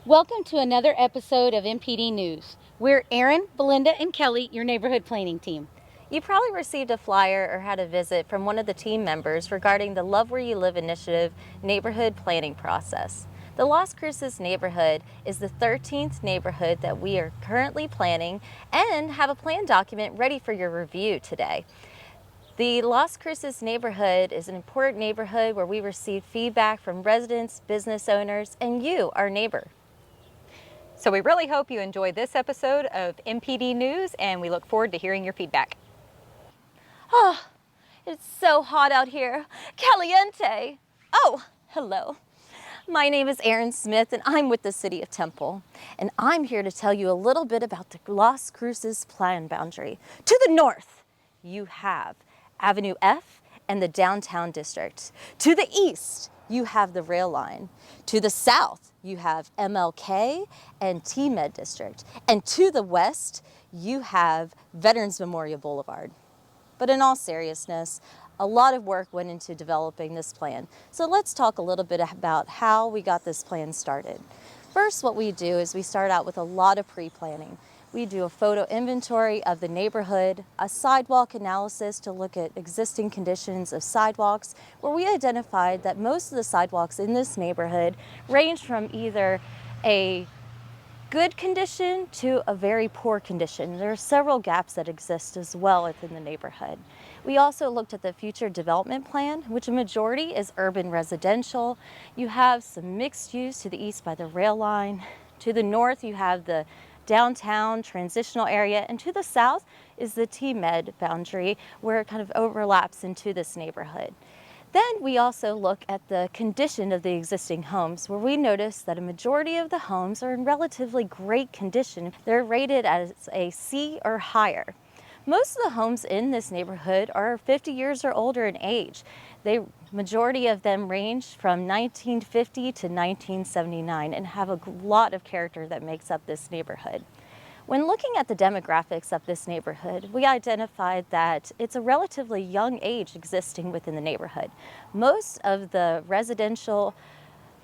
Welcome to another episode of MPD News. We're Erin, Belinda, and Kelly, your neighborhood planning team. You probably received a flyer or had a visit from one of the team members regarding the Love Where You Live initiative neighborhood planning process. The Las Cruces neighborhood is the 13th neighborhood that we are currently planning and have a plan document ready for your review today. The Las Cruces neighborhood is an important neighborhood where we receive feedback from residents, business owners, and you, our neighbor. So we really hope you enjoy this episode of MPD News, and we look forward to hearing your feedback. Oh, it's so hot out here. Caliente. Oh, hello. My name is Erin Smith, and I'm with the City of Temple. And I'm here to tell you a little bit about the Las Cruces plan boundary. To the north, you have Avenue F and the downtown district. To the east, you have the rail line. To the south, you have MLK and T-Med district. And to the west, you have Veterans Memorial Boulevard. But in all seriousness, a lot of work went into developing this plan. So let's talk a little bit about how we got this plan started. First, what we do is we start out with a lot of pre-planning. We do a photo inventory of the neighborhood, a sidewalk analysis to look at existing conditions of sidewalks, where we identified that most of the sidewalks in this neighborhood range from either a good condition to a very poor condition. There are several gaps that exist as well within the neighborhood. We also looked at the future development plan, which a majority is urban residential. You have some mixed use to the east by the rail line. To the north, you have the downtown transitional area, and to the south is the T-Med boundary where it kind of overlaps into this neighborhood. Then we also look at the condition of the existing homes, where we notice that a majority of the homes are in relatively great condition. They're rated as a C or higher. Most of the homes in this neighborhood are 50 years or older in age. The majority of them range from 1950 to 1979 and have a lot of character that makes up this neighborhood. When looking at the demographics of this neighborhood, we identified that it's a relatively young age existing within the neighborhood. Most of the residential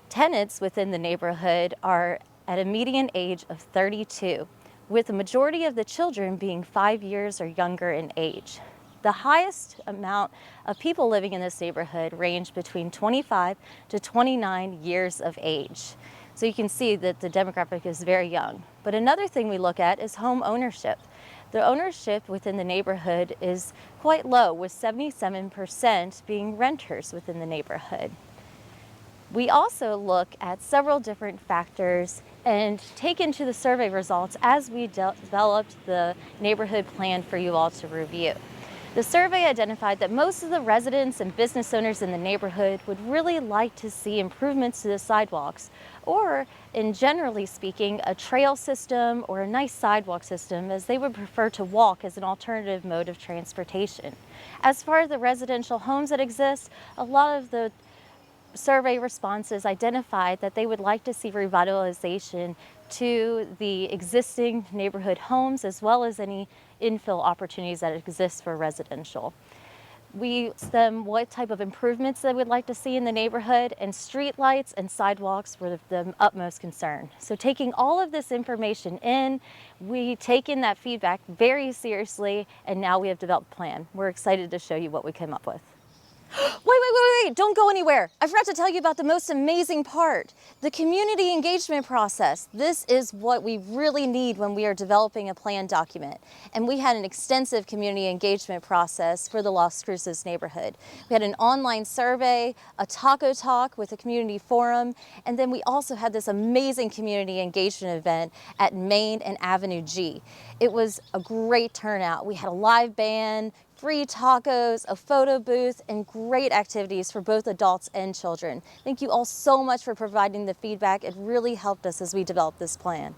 tenants within the neighborhood are at a median age of 32, with the majority of the children being 5 years or younger in age. The highest amount of people living in this neighborhood range between 25 to 29 years of age. So you can see that the demographic is very young. But another thing we look at is home ownership. The ownership within the neighborhood is quite low, with 77% being renters within the neighborhood. We also look at several different factors and take into the survey results as we developed the neighborhood plan for you all to review. The survey identified that most of the residents and business owners in the neighborhood would really like to see improvements to the sidewalks, or, in generally speaking, a trail system or a nice sidewalk system, as they would prefer to walk as an alternative mode of transportation. As far as the residential homes that exist, a lot of the survey responses identified that they would like to see revitalization to the existing neighborhood homes, as well as any infill opportunities that exist for residential. We asked them what type of improvements they would like to see in the neighborhood, and street lights and sidewalks were the utmost concern. So taking all of this information in, we take in that feedback very seriously, and now we have developed a plan. We're excited to show you what we came up with. Wait, don't go anywhere. I forgot to tell you about the most amazing part, the community engagement process. This is what we really need when we are developing a plan document. And we had an extensive community engagement process for the Las Cruces neighborhood. We had an online survey, a taco talk with a community forum, and then we also had this amazing community engagement event at Main and Avenue G. It was a great turnout. We had a live band, free tacos, a photo booth, and great activities for both adults and children. Thank you all so much for providing the feedback. It really helped us as we developed this plan.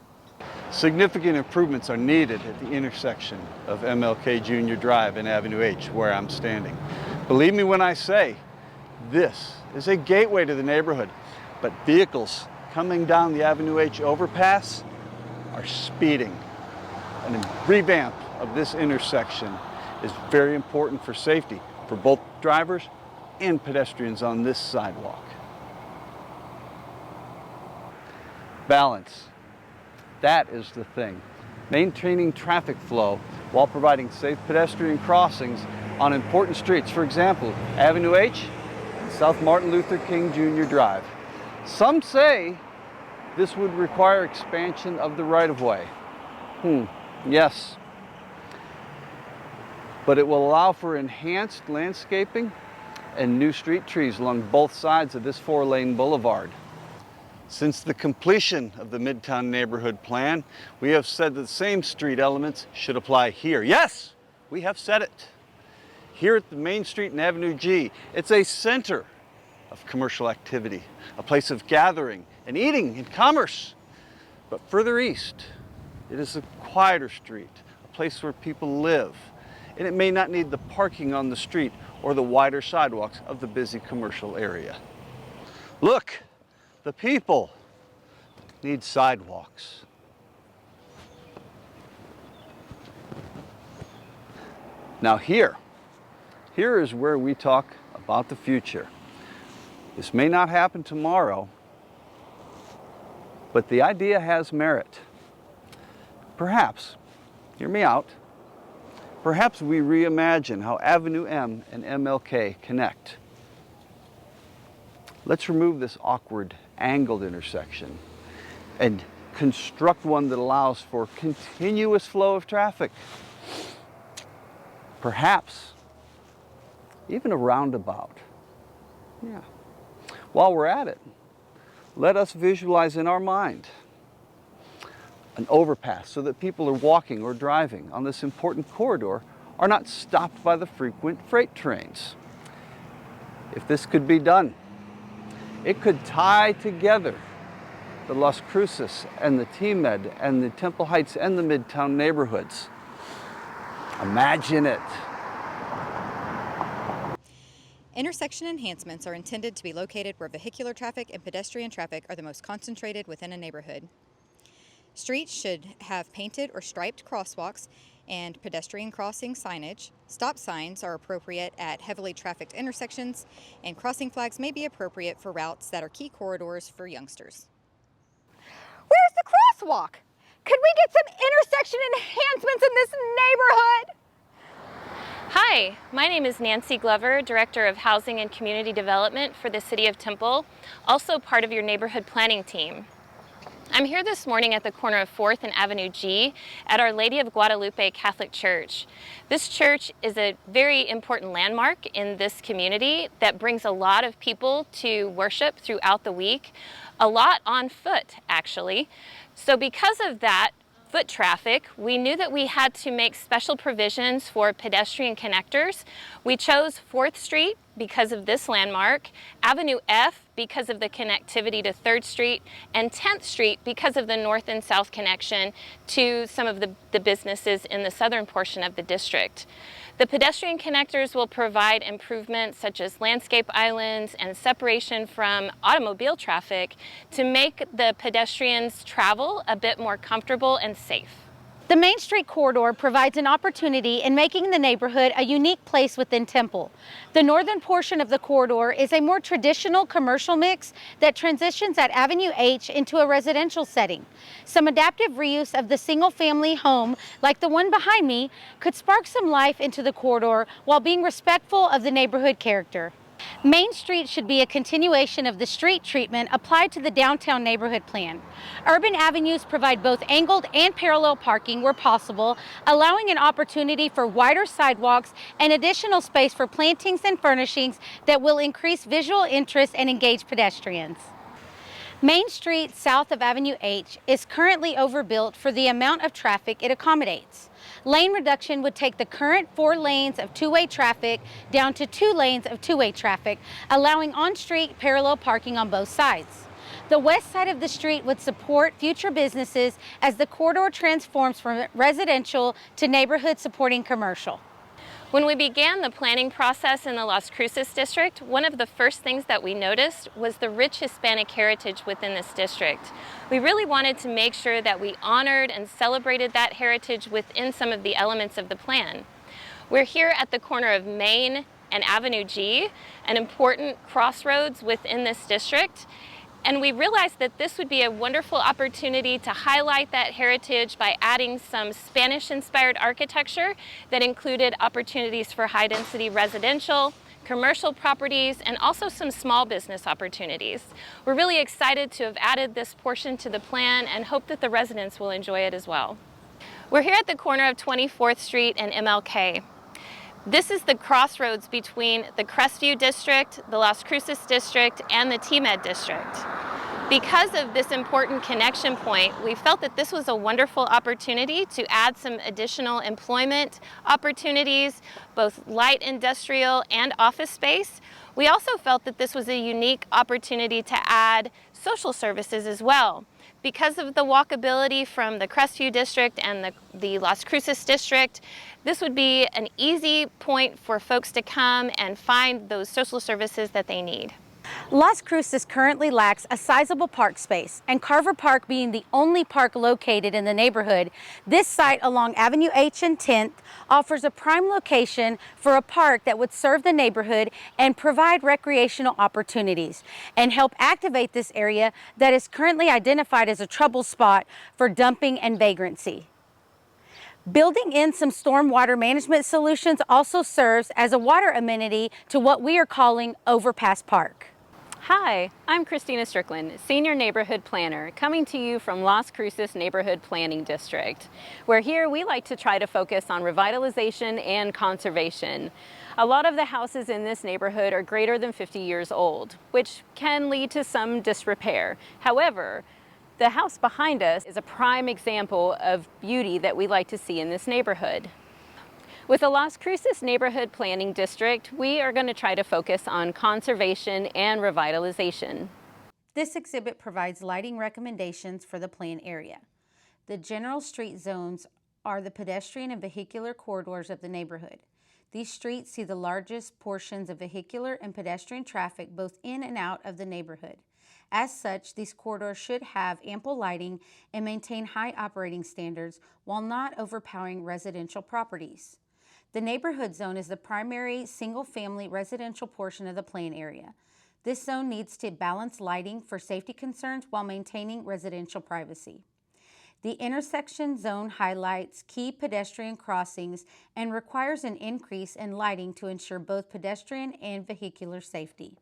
Significant improvements are needed at the intersection of MLK Junior Drive and Avenue H, where I'm standing. Believe me when I say, this is a gateway to the neighborhood, but vehicles coming down the Avenue H overpass are speeding. A revamp of this intersection is very important for safety for both drivers and pedestrians on this sidewalk. Balance. That is the thing. Maintaining traffic flow while providing safe pedestrian crossings on important streets. For example, Avenue H and South Martin Luther King Jr. Drive. Some say this would require expansion of the right-of-way. Yes. But it will allow for enhanced landscaping and new street trees along both sides of this 4-lane boulevard. Since the completion of the Midtown Neighborhood Plan, we have said that the same street elements should apply here. Yes, we have said it. Here at the Main Street and Avenue G, it's a center of commercial activity, a place of gathering and eating and commerce. But further east, it is a quieter street, a place where people live, and it may not need the parking on the street or the wider sidewalks of the busy commercial area. Look, the people need sidewalks. Now here is where we talk about the future. This may not happen tomorrow, but the idea has merit. Perhaps, hear me out, perhaps we reimagine how Avenue M and MLK connect. Let's remove this awkward angled intersection and construct one that allows for continuous flow of traffic. Perhaps even a roundabout. Yeah. While we're at it, let us visualize in our mind an overpass so that people are walking or driving on this important corridor are not stopped by the frequent freight trains. If this could be done, it could tie together the Las Cruces and the T-Med and the Temple Heights and the Midtown neighborhoods. Imagine it. Intersection enhancements are intended to be located where vehicular traffic and pedestrian traffic are the most concentrated within a neighborhood. Streets should have painted or striped crosswalks and pedestrian crossing signage. Stop signs are appropriate at heavily trafficked intersections, and crossing flags may be appropriate for routes that are key corridors for youngsters. Where's the crosswalk? Could we get some intersection enhancements in this neighborhood? Hi, my name is Nancy Glover, Director of Housing and Community Development for the City of Temple, also part of your neighborhood planning team. I'm here this morning at the corner of 4th and Avenue G at Our Lady of Guadalupe Catholic Church. This church is a very important landmark in this community that brings a lot of people to worship throughout the week, a lot on foot actually. So because of that foot traffic, we knew that we had to make special provisions for pedestrian connectors. We chose 4th Street because of this landmark, Avenue F because of the connectivity to 3rd Street, and 10th Street because of the north and south connection to some of the businesses in the southern portion of the district. The pedestrian connectors will provide improvements such as landscape islands and separation from automobile traffic to make the pedestrians' travel a bit more comfortable and safe. The Main Street corridor provides an opportunity in making the neighborhood a unique place within Temple. The northern portion of the corridor is a more traditional commercial mix that transitions at Avenue H into a residential setting. Some adaptive reuse of the single-family home, like the one behind me, could spark some life into the corridor while being respectful of the neighborhood character. Main Street should be a continuation of the street treatment applied to the downtown neighborhood plan. Urban avenues provide both angled and parallel parking where possible, allowing an opportunity for wider sidewalks and additional space for plantings and furnishings that will increase visual interest and engage pedestrians. Main Street south of Avenue H is currently overbuilt for the amount of traffic it accommodates. Lane reduction would take the current 4 lanes of two-way traffic down to 2 lanes of two-way traffic, allowing on-street parallel parking on both sides. The west side of the street would support future businesses as the corridor transforms from residential to neighborhood supporting commercial. When we began the planning process in the Las Cruces district, one of the first things that we noticed was the rich Hispanic heritage within this district. We really wanted to make sure that we honored and celebrated that heritage within some of the elements of the plan. We're here at the corner of Main and Avenue G, an important crossroads within this district. And we realized that this would be a wonderful opportunity to highlight that heritage by adding some Spanish-inspired architecture that included opportunities for high-density residential, commercial properties, and also some small business opportunities. We're really excited to have added this portion to the plan and hope that the residents will enjoy it as well. We're here at the corner of 24th Street and MLK. This is the crossroads between the Crestview District, the Las Cruces District, and the TMed District. Because of this important connection point, we felt that this was a wonderful opportunity to add some additional employment opportunities, both light industrial and office space. We also felt that this was a unique opportunity to add social services as well. Because of the walkability from the Crestview District and the Las Cruces District, this would be an easy point for folks to come and find those social services that they need. Las Cruces currently lacks a sizable park space, and Carver Park being the only park located in the neighborhood, this site along Avenue H and 10th offers a prime location for a park that would serve the neighborhood and provide recreational opportunities and help activate this area that is currently identified as a trouble spot for dumping and vagrancy. Building in some stormwater management solutions also serves as a water amenity to what we are calling Overpass Park. Hi, I'm Christina Strickland, Senior Neighborhood Planner, coming to you from Las Cruces Neighborhood Planning District, where here we like to try to focus on revitalization and conservation. A lot of the houses in this neighborhood are greater than 50 years old, which can lead to some disrepair. However, the house behind us is a prime example of beauty that we like to see in this neighborhood. With the Las Cruces Neighborhood Planning District, we are going to try to focus on conservation and revitalization. This exhibit provides lighting recommendations for the plan area. The general street zones are the pedestrian and vehicular corridors of the neighborhood. These streets see the largest portions of vehicular and pedestrian traffic both in and out of the neighborhood. As such, these corridors should have ample lighting and maintain high operating standards while not overpowering residential properties. The neighborhood zone is the primary single-family residential portion of the plan area. This zone needs to balance lighting for safety concerns while maintaining residential privacy. The intersection zone highlights key pedestrian crossings and requires an increase in lighting to ensure both pedestrian and vehicular safety.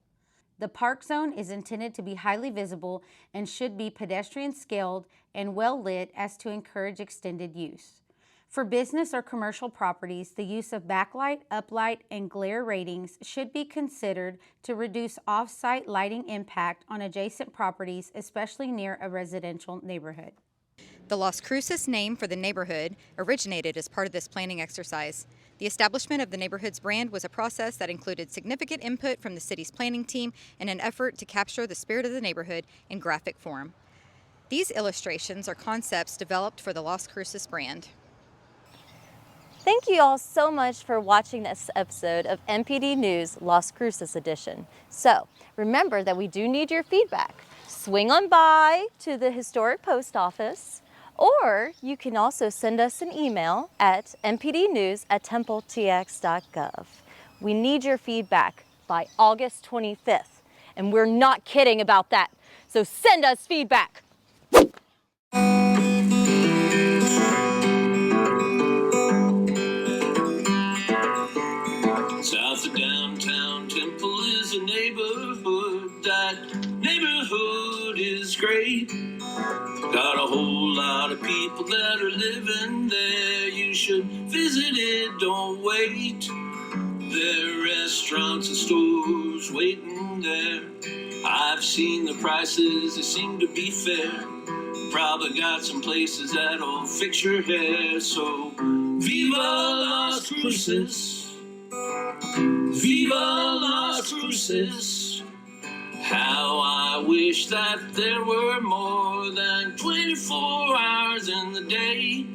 The park zone is intended to be highly visible and should be pedestrian scaled and well lit as to encourage extended use. For business or commercial properties, the use of backlight, uplight, and glare ratings should be considered to reduce off-site lighting impact on adjacent properties, especially near a residential neighborhood. The Las Cruces name for the neighborhood originated as part of this planning exercise. The establishment of the neighborhood's brand was a process that included significant input from the city's planning team in an effort to capture the spirit of the neighborhood in graphic form. These illustrations are concepts developed for the Las Cruces brand. Thank you all so much for watching this episode of MPD News Las Cruces Edition. So remember that we do need your feedback. Swing on by to the historic post office, or you can also send us an email at mpdnews@templetx.gov. We need your feedback by August 25th, and we're not kidding about that. So send us feedback. South of downtown Temple is a neighborhood. That neighborhood is great. Got a whole lot of people that are living there. You should visit it, don't wait. There are restaurants and stores waiting there. I've seen the prices, they seem to be fair. Probably got some places that'll fix your hair. So Viva Las Cruces. Viva Las Cruces. How I wish that there were more than 24 hours in the day.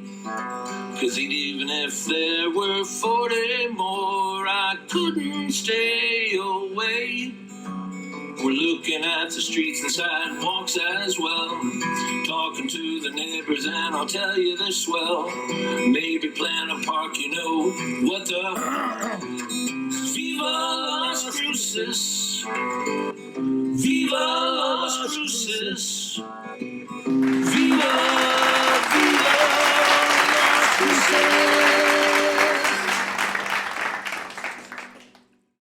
'Cause even if there were 40 more, I couldn't stay away. We're looking at the streets and sidewalks as well. Talking to the neighbors and I'll tell you they're swell. Maybe plan a park, you know what the... Viva Las Cruces. Viva